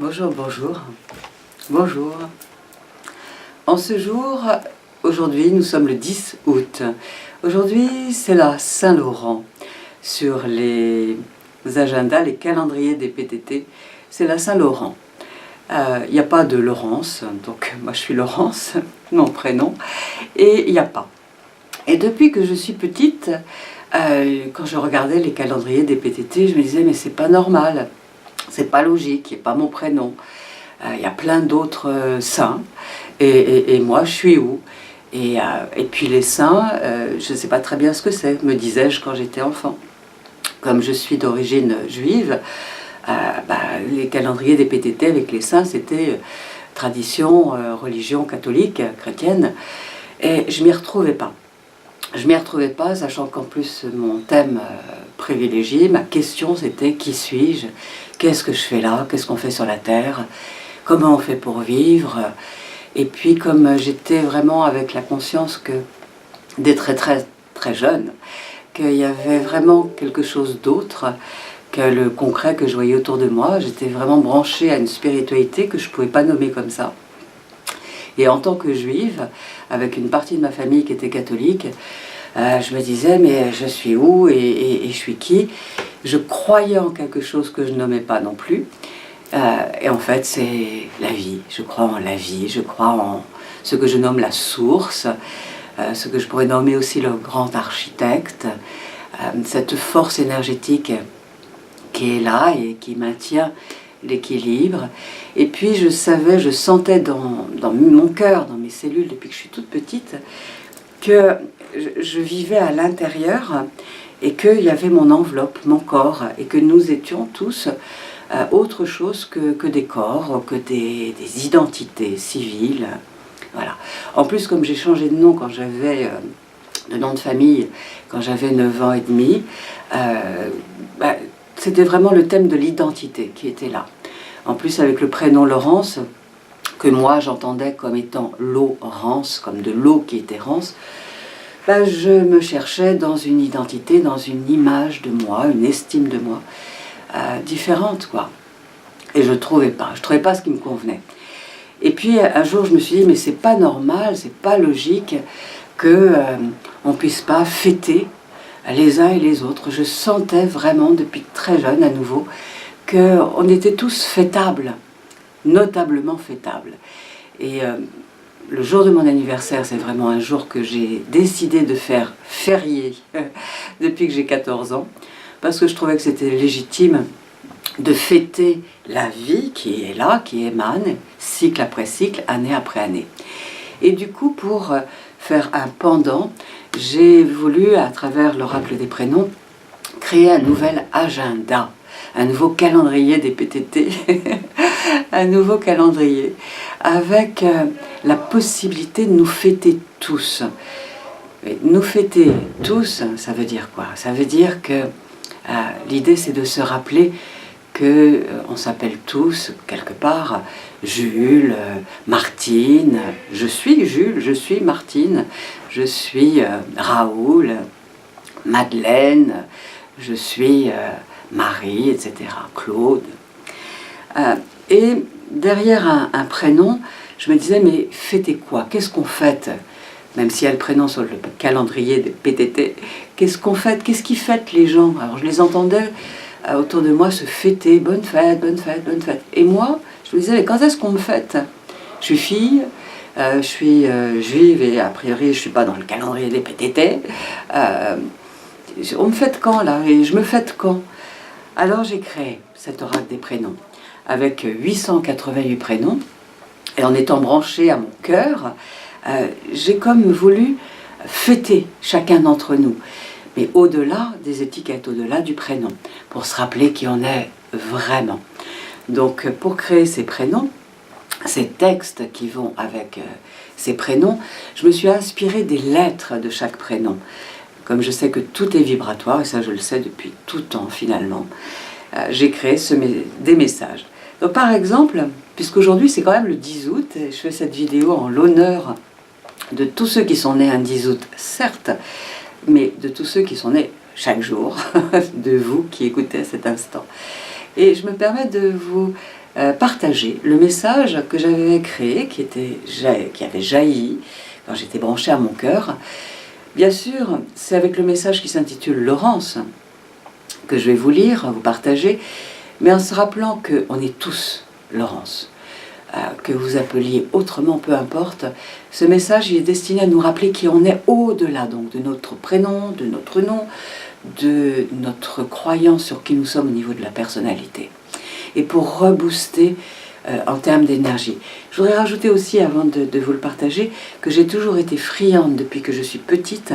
Bonjour, bonjour, bonjour. En ce jour, aujourd'hui, nous sommes le 10 août. Aujourd'hui, c'est la Saint-Laurent. Sur les agendas, les calendriers des PTT, c'est la Saint-Laurent. Il n'y a pas de Laurence, donc moi je suis Laurence, mon prénom, et il n'y a pas. Et depuis que je suis petite, quand je regardais les calendriers des PTT, je me disais mais c'est pas normal, c'est pas logique, il n'y a pas mon prénom. Il y a plein d'autres saints, et moi je suis où? Et puis les saints, je ne sais pas très bien ce que c'est, me disais-je quand j'étais enfant. Comme je suis d'origine juive, les calendriers des PTT avec les saints, c'était tradition, religion catholique, chrétienne, et je m'y retrouvais pas. Je m'y retrouvais pas, sachant qu'en plus mon thème privilégié, ma question c'était qui suis-je? Qu'est-ce que je fais là? Qu'est-ce qu'on fait sur la terre? Comment on fait pour vivre? Et puis comme j'étais vraiment avec la conscience que dès très très très jeune, qu'il y avait vraiment quelque chose d'autre que le concret que je voyais autour de moi, j'étais vraiment branchée à une spiritualité que je ne pouvais pas nommer comme ça. Et en tant que juive, avec une partie de ma famille qui était catholique, je me disais mais je suis où et je suis qui? Je croyais en quelque chose que je nommais pas non plus. Et en fait, c'est la vie. Je crois en la vie, je crois en ce que je nomme la source, ce que je pourrais nommer aussi le grand architecte, cette force énergétique qui est là et qui maintient l'équilibre. Et puis je savais, je sentais dans mon cœur, dans mes cellules, depuis que je suis toute petite, que je vivais à l'intérieur et qu'il y avait mon enveloppe, mon corps, et que nous étions tous autre chose que des corps, que des identités civiles. Voilà. En plus, comme j'ai changé de nom quand j'avais de nom de famille, quand j'avais 9 ans et demi, c'était vraiment le thème de l'identité qui était là. En plus, avec le prénom Laurence, que moi j'entendais comme étant Laurence, comme de l'eau qui était rance, je me cherchais dans une identité, dans une image de moi, une estime de moi, différente, quoi. Et je trouvais pas ce qui me convenait. Et puis un jour je me suis dit mais c'est pas normal, c'est pas logique que on puisse pas fêter les uns et les autres. Je sentais vraiment depuis très jeune à nouveau qu'on était tous fêtables, notablement fêtables. Et le jour de mon anniversaire, c'est vraiment un jour que j'ai décidé de faire férié depuis que j'ai 14 ans, parce que je trouvais que c'était légitime de fêter la vie qui est là, qui émane, cycle après cycle, année après année. Et du coup, pour faire un pendant, j'ai voulu, à travers l'oracle des prénoms, créer un nouvel agenda, un nouveau calendrier des PTT, un nouveau calendrier, avec la possibilité de nous fêter tous. Et nous fêter tous, ça veut dire quoi? Ça veut dire que l'idée c'est de se rappeler qu'on s'appelle tous, quelque part, Jules, Martine, je suis Jules, je suis Martine, je suis Raoul, Madeleine, je suis Marie, etc., Claude. Et derrière un prénom, je me disais, mais fêter quoi? Qu'est-ce qu'on fête? Même s'il y a le prénom sur le calendrier des PTT, qu'est-ce qu'on fête? Qu'est-ce qui fête les gens? Alors je les entendais autour de moi se fêter, bonne fête, bonne fête, bonne fête. Et moi, je me disais, mais quand est-ce qu'on me fête? Je suis fille, je suis juive et a priori je ne suis pas dans le calendrier des PTT. On me fête quand là? Et je me fête quand? Alors j'ai créé cet oracle des prénoms avec 888 prénoms et en étant branché à mon cœur, j'ai comme voulu fêter chacun d'entre nous. Mais au-delà des étiquettes, au-delà du prénom, pour se rappeler qui on est vraiment. Donc pour créer ces prénoms, ces textes qui vont avec ces prénoms, je me suis inspirée des lettres de chaque prénom. Comme je sais que tout est vibratoire, et ça je le sais depuis tout temps finalement, j'ai créé des messages. Donc par exemple, puisqu'aujourd'hui c'est quand même le 10 août, et je fais cette vidéo en l'honneur de tous ceux qui sont nés un 10 août, certes, mais de tous ceux qui sont nés chaque jour, de vous qui écoutez à cet instant. Et je me permets de vous partager le message que j'avais créé, qui avait jailli quand j'étais branchée à mon cœur. Bien sûr, c'est avec le message qui s'intitule Laurence que je vais vous lire, vous partager, mais en se rappelant qu'on est tous Laurence. Que vous appeliez autrement, peu importe, ce message il est destiné à nous rappeler qui on est au-delà donc de notre prénom, de notre nom, de notre croyance sur qui nous sommes au niveau de la personnalité. Et pour rebooster en termes d'énergie. Je voudrais rajouter aussi, avant de vous le partager, que j'ai toujours été friande depuis que je suis petite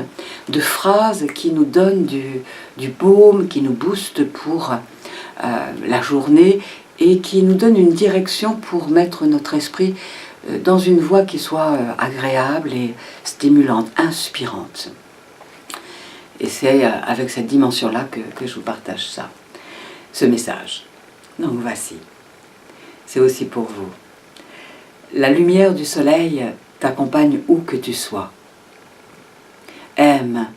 de phrases qui nous donnent du baume, qui nous boostent pour la journée et qui nous donnent une direction pour mettre notre esprit dans une voie qui soit agréable et stimulante, inspirante. Et c'est avec cette dimension-là que je vous partage ça, ce message. Donc voici, c'est aussi pour vous. La lumière du soleil t'accompagne où que tu sois. Aime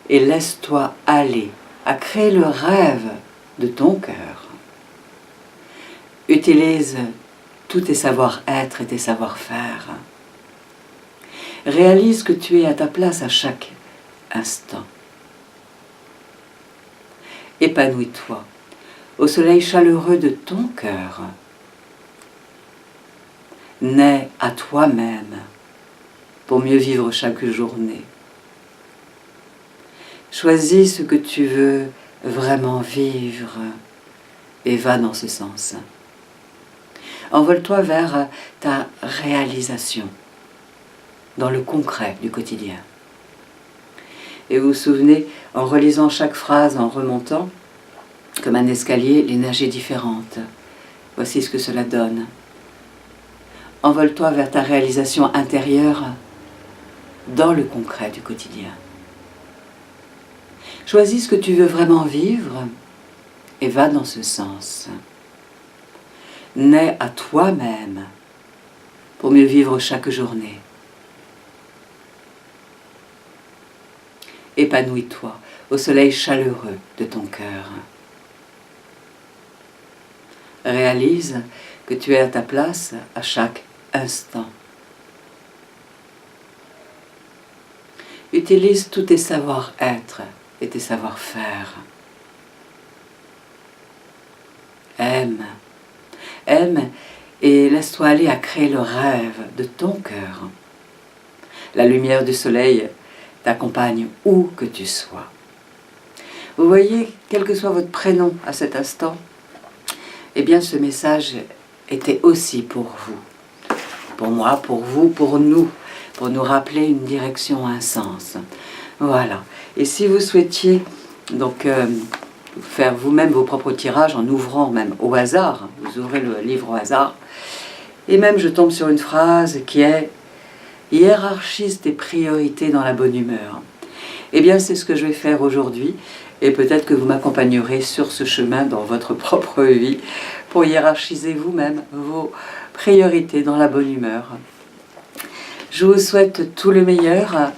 et laisse-toi aller à créer le rêve de ton cœur. Utilise tous tes savoir-être et tes savoir-faire. Réalise que tu es à ta place à chaque instant. Épanouis-toi au soleil chaleureux de ton cœur. Nais à toi-même pour mieux vivre chaque journée. Choisis ce que tu veux vraiment vivre et va dans ce sens. Envole-toi vers ta réalisation dans le concret du quotidien. Et vous vous souvenez, en relisant chaque phrase, en remontant, comme un escalier, l'énergie est différente. Voici ce que cela donne. Envole-toi vers ta réalisation intérieure dans le concret du quotidien. Choisis ce que tu veux vraiment vivre et va dans ce sens. Nais à toi-même pour mieux vivre chaque journée. Épanouis-toi au soleil chaleureux de ton cœur. Réalise que tu es à ta place à chaque instant. Utilise tous tes savoir-être et tes savoir-faire. Aime et laisse-toi aller à créer le rêve de ton cœur. La lumière du soleil t'accompagne où que tu sois. Vous voyez, quel que soit votre prénom à cet instant, eh bien ce message était aussi pour vous. Pour moi, pour vous, pour nous rappeler une direction, un sens. Voilà. Et si vous souhaitiez donc faire vous-même vos propres tirages en ouvrant même au hasard, vous ouvrez le livre au hasard, et même je tombe sur une phrase qui est « Hiérarchise tes priorités dans la bonne humeur ». Eh bien c'est ce que je vais faire aujourd'hui, et peut-être que vous m'accompagnerez sur ce chemin dans votre propre vie pour hiérarchiser vous-même vos priorités dans la bonne humeur. Je vous souhaite tout le meilleur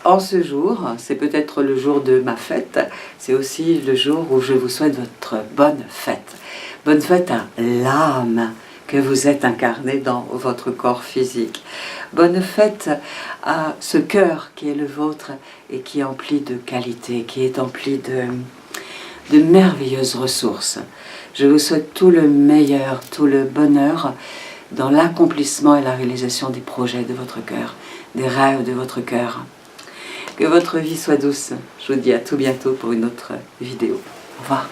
en ce jour. C'est peut-être le jour de ma fête. C'est aussi le jour où je vous souhaite votre bonne fête. Bonne fête à l'âme que vous êtes incarné dans votre corps physique. Bonne fête à ce cœur qui est le vôtre et qui est empli de qualité, qui est empli de merveilleuses ressources. Je vous souhaite tout le meilleur, tout le bonheur dans l'accomplissement et la réalisation des projets de votre cœur, des rêves de votre cœur. Que votre vie soit douce. Je vous dis à tout bientôt pour une autre vidéo. Au revoir.